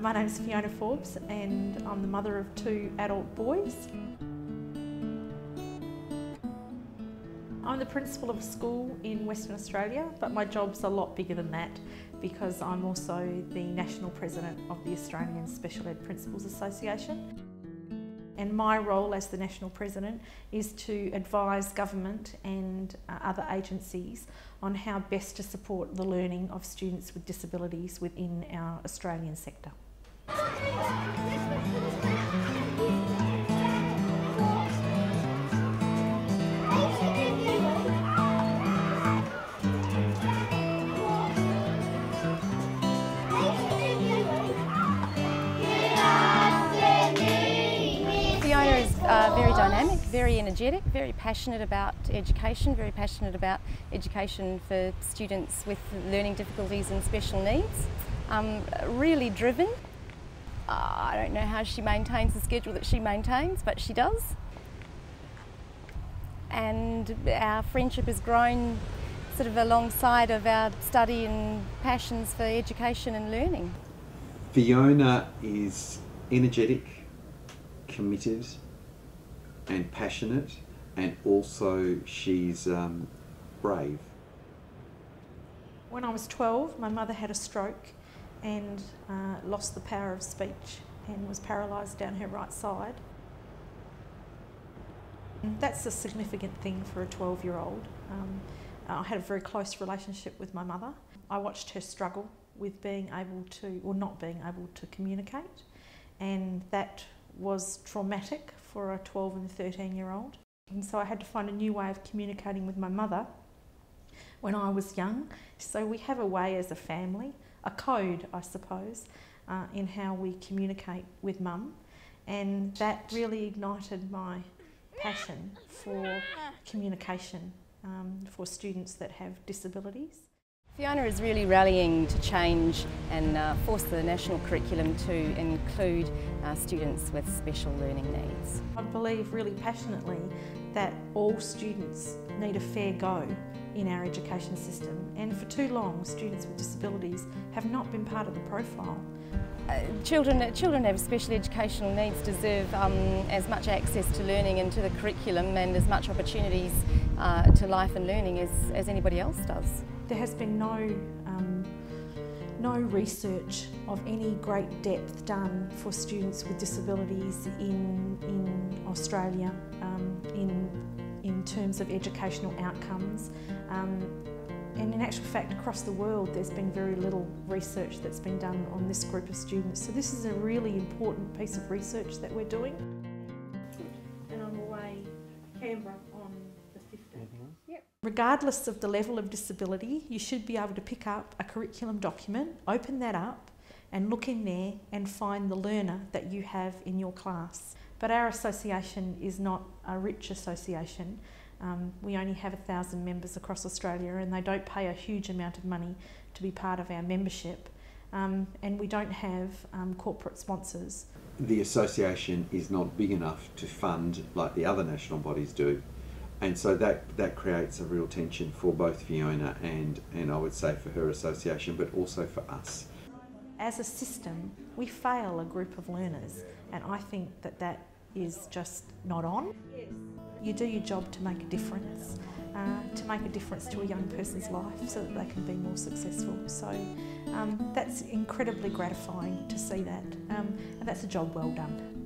My name's Fiona and I'm the mother of 2 adult boys. I'm the principal of a school in Western Australia, but my job's a lot bigger than that because I'm also the National President of the Australian Special Ed Principals Association. And my role as the National President is to advise government and other agencies on how best to support the learning of students with disabilities within our Australian sector. Fiona is very dynamic, very energetic, very passionate about education, very passionate about education for students with learning difficulties and special needs. Really driven. I don't know how she maintains the schedule that she maintains, but she does. And our friendship has grown sort of alongside of our study and passions for education and learning. Fiona is energetic, committed and passionate, and also she's brave. When I was 12, my mother had a stroke and lost the power of speech and was paralysed down her right side. And that's a significant thing for a 12-year-old. I had a very close relationship with my mother. I watched her struggle with being able to, or not being able to communicate, and that was traumatic for a 12 and 13-year-old. And so I had to find a new way of communicating with my mother when I was young. So we have a way as a family, a code I suppose, in how we communicate with Mum, and that really ignited my passion for communication for students that have disabilities. Fiona is really rallying to change and force the national curriculum to include students with special learning needs. I believe really passionately that all students need a fair go in our education system, and for too long students with disabilities have not been part of the profile. Children have special educational needs deserve as much access to learning and to the curriculum and as much opportunities to life and learning as anybody else does. There has been no research of any great depth done for students with disabilities in Australia in terms of educational outcomes. And in actual fact, across the world, there's been very little research that's been done on this group of students. So this is a really important piece of research that we're doing. And I'm away Canberra on the 15th. Yep. Regardless of the level of disability, you should be able to pick up a curriculum document, open that up and look in there and find the learner that you have in your class. But our association is not a rich association. We only have 1,000 members across Australia, and they don't pay a huge amount of money to be part of our membership, and we don't have corporate sponsors. The association is not big enough to fund like the other national bodies do, and so that creates a real tension for both Fiona and I would say for her association, but also for us. As a system, we fail a group of learners, and I think that is just not on. You do your job to make a difference to a young person's life so that they can be more successful. So that's incredibly gratifying to see that, and that's a job well done.